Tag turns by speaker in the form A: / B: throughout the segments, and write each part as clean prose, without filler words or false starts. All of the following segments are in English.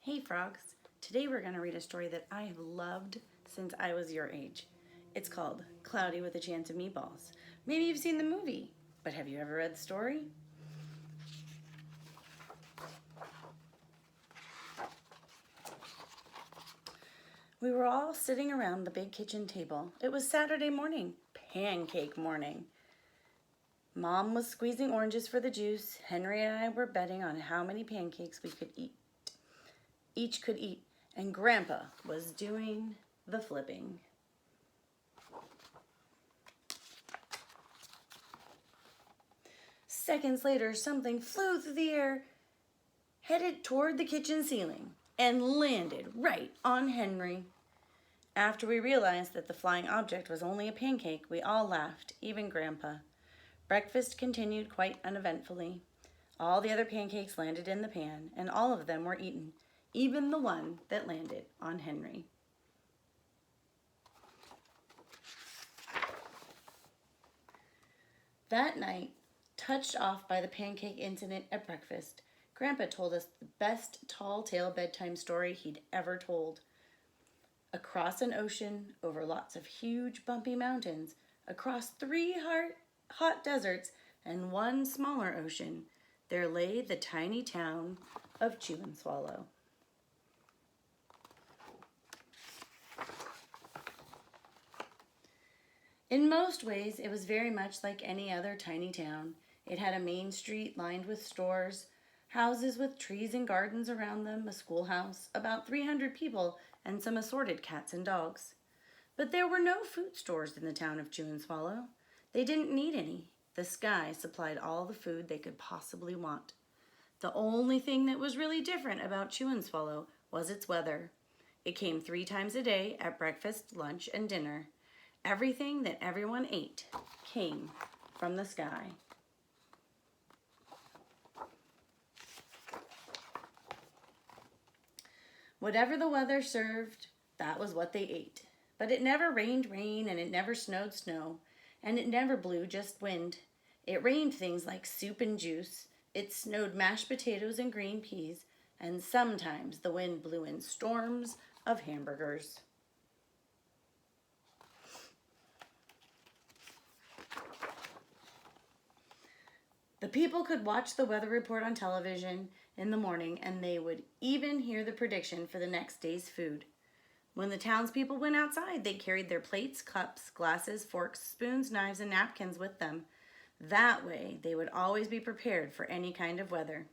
A: Hey frogs, today we're going to read a story that I have loved since I was your age. It's called Cloudy with a Chance of Meatballs. Maybe you've seen the movie, but have you ever read the story? We were all sitting around the big kitchen table. It was Saturday morning, pancake morning. Mom was squeezing oranges for the juice. Henry and I were betting on how many pancakes we could eat. Each could eat, and Grandpa was doing the flipping. Seconds later, something flew through the air, headed toward the kitchen ceiling, and landed right on Henry. After we realized that the flying object was only a pancake, we all laughed, even Grandpa. Breakfast continued quite uneventfully. All the other pancakes landed in the pan, and all of them were eaten, even the one that landed on Henry. That night, touched off by the pancake incident at breakfast, Grandpa told us the best tall tale bedtime story he'd ever told. Across an ocean, over lots of huge bumpy mountains, across 3 hot deserts and 1 smaller ocean, there lay the tiny town of Chew and Swallow. In most ways, it was very much like any other tiny town. It had a main street lined with stores, houses with trees and gardens around them, a schoolhouse, about 300 people, and some assorted cats and dogs. But there were no food stores in the town of Chew and Swallow. They didn't need any. The sky supplied all the food they could possibly want. The only thing that was really different about Chew and Swallow was its weather. It came 3 times a day at breakfast, lunch, and dinner. Everything that everyone ate came from the sky. Whatever the weather served, that was what they ate. But it never rained rain, and it never snowed snow, and it never blew just wind. It rained things like soup and juice. It snowed mashed potatoes and green peas, and sometimes the wind blew in storms of hamburgers. The people could watch the weather report on television in the morning, and they would even hear the prediction for the next day's food. When the townspeople went outside, they carried their plates, cups, glasses, forks, spoons, knives, and napkins with them. That way, they would always be prepared for any kind of weather.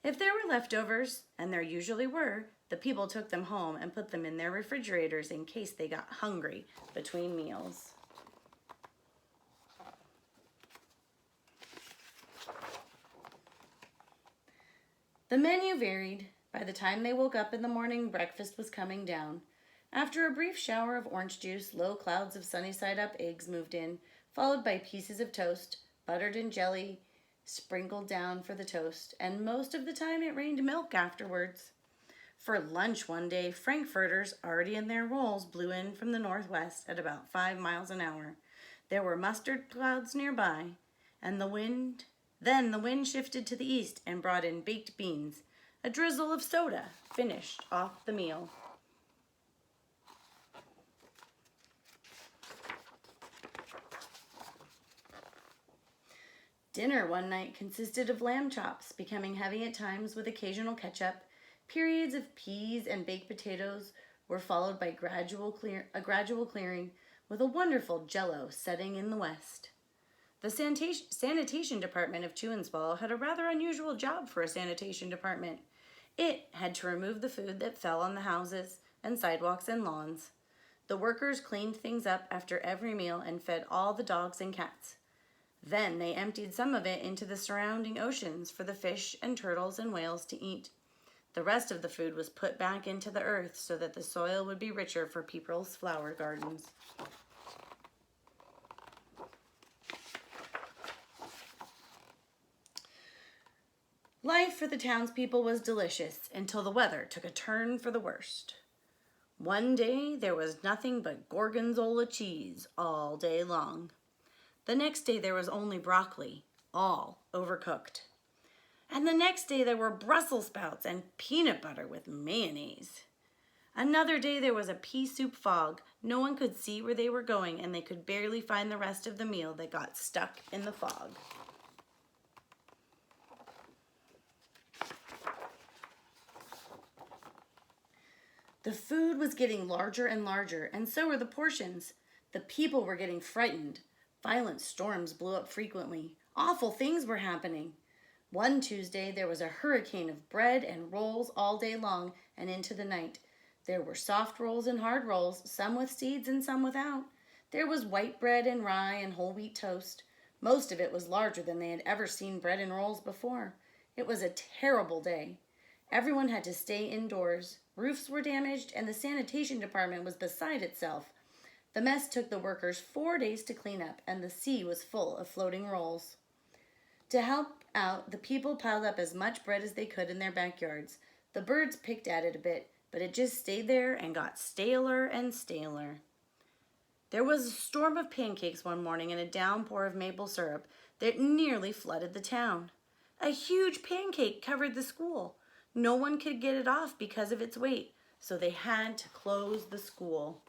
A: If there were leftovers, and there usually were, the people took them home and put them in their refrigerators in case they got hungry between meals. The menu varied. By the time they woke up in the morning, breakfast was coming down. After a brief shower of orange juice, low clouds of sunny-side-up eggs moved in, followed by pieces of toast, buttered in jelly, sprinkled down for the toast, and most of the time it rained milk afterwards. For lunch one day, frankfurters, already in their rolls, blew in from the northwest at about 5 miles an hour. There were mustard clouds nearby, and the wind shifted to the east and brought in baked beans. A drizzle of soda finished off the meal. Dinner one night consisted of lamb chops, becoming heavy at times with occasional ketchup. Periods of peas and baked potatoes were followed by a gradual clearing with a wonderful jello setting in the west. The sanitation department of Chew and Swallow had a rather unusual job for a sanitation department. It had to remove the food that fell on the houses and sidewalks and lawns. The workers cleaned things up after every meal and fed all the dogs and cats. Then they emptied some of it into the surrounding oceans for the fish and turtles and whales to eat. The rest of the food was put back into the earth so that the soil would be richer for people's flower gardens. Life for the townspeople was delicious until the weather took a turn for the worst. One day there was nothing but gorgonzola cheese all day long. The next day there was only broccoli, all overcooked. And the next day there were Brussels sprouts and peanut butter with mayonnaise. Another day there was a pea soup fog. No one could see where they were going, and they could barely find the rest of the meal that got stuck in the fog. The food was getting larger and larger, and so were the portions. The people were getting frightened. Violent storms blew up frequently. Awful things were happening. One Tuesday, there was a hurricane of bread and rolls all day long and into the night. There were soft rolls and hard rolls, some with seeds and some without. There was white bread and rye and whole wheat toast. Most of it was larger than they had ever seen bread and rolls before. It was a terrible day. Everyone had to stay indoors. Roofs were damaged, and the sanitation department was beside itself. The mess took the workers 4 days to clean up, and the sea was full of floating rolls. To help out, the people piled up as much bread as they could in their backyards. The birds picked at it a bit, but it just stayed there and got staler and staler. There was a storm of pancakes one morning and a downpour of maple syrup that nearly flooded the town. A huge pancake covered the school. No one could get it off because of its weight, so they had to close the school.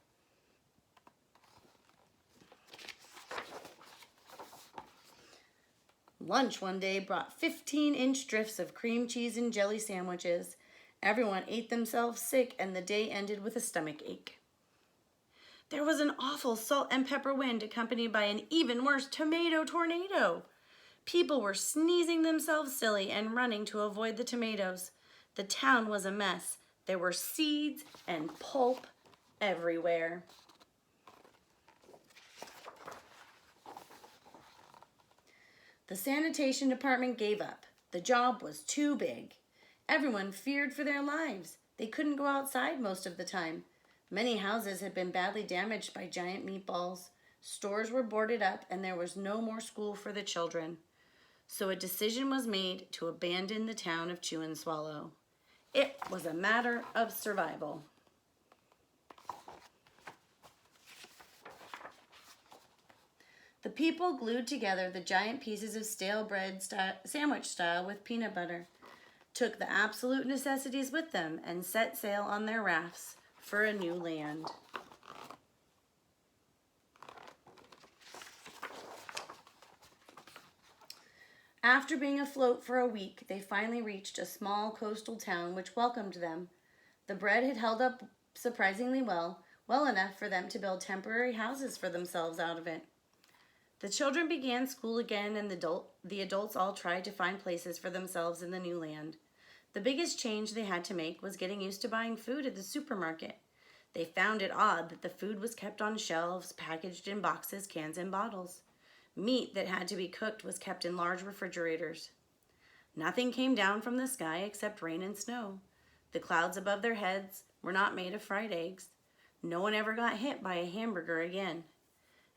A: Lunch one day brought 15-inch drifts of cream cheese and jelly sandwiches. Everyone ate themselves sick, and the day ended with a stomach ache. There was an awful salt and pepper wind accompanied by an even worse tomato tornado. People were sneezing themselves silly and running to avoid the tomatoes. The town was a mess. There were seeds and pulp everywhere. The sanitation department gave up. The job was too big. Everyone feared for their lives. They couldn't go outside most of the time. Many houses had been badly damaged by giant meatballs. Stores were boarded up, and there was no more school for the children. So a decision was made to abandon the town of Chew and Swallow. It was a matter of survival. The people glued together the giant pieces of stale bread sandwich style with peanut butter, took the absolute necessities with them, and set sail on their rafts for a new land. After being afloat for a week, they finally reached a small coastal town which welcomed them. The bread had held up surprisingly well enough for them to build temporary houses for themselves out of it. The children began school again, and the adults all tried to find places for themselves in the new land. The biggest change they had to make was getting used to buying food at the supermarket. They found it odd that the food was kept on shelves, packaged in boxes, cans, and bottles. Meat that had to be cooked was kept in large refrigerators. Nothing came down from the sky except rain and snow. The clouds above their heads were not made of fried eggs. No one ever got hit by a hamburger again.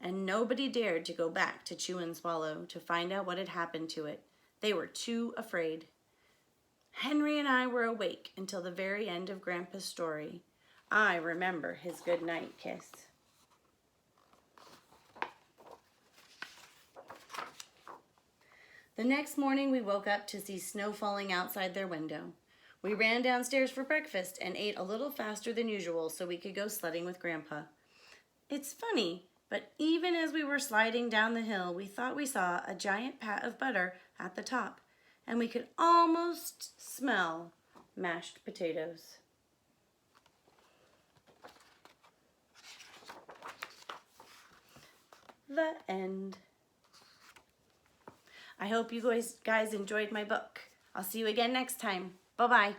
A: And nobody dared to go back to Chew and Swallow to find out what had happened to it. They were too afraid. Henry and I were awake until the very end of Grandpa's story. I remember his goodnight kiss. The next morning we woke up to see snow falling outside their window. We ran downstairs for breakfast and ate a little faster than usual so we could go sledding with Grandpa. It's funny, but even as we were sliding down the hill, we thought we saw a giant pat of butter at the top, and we could almost smell mashed potatoes. The end. I hope you guys enjoyed my book. I'll see you again next time. Bye-bye.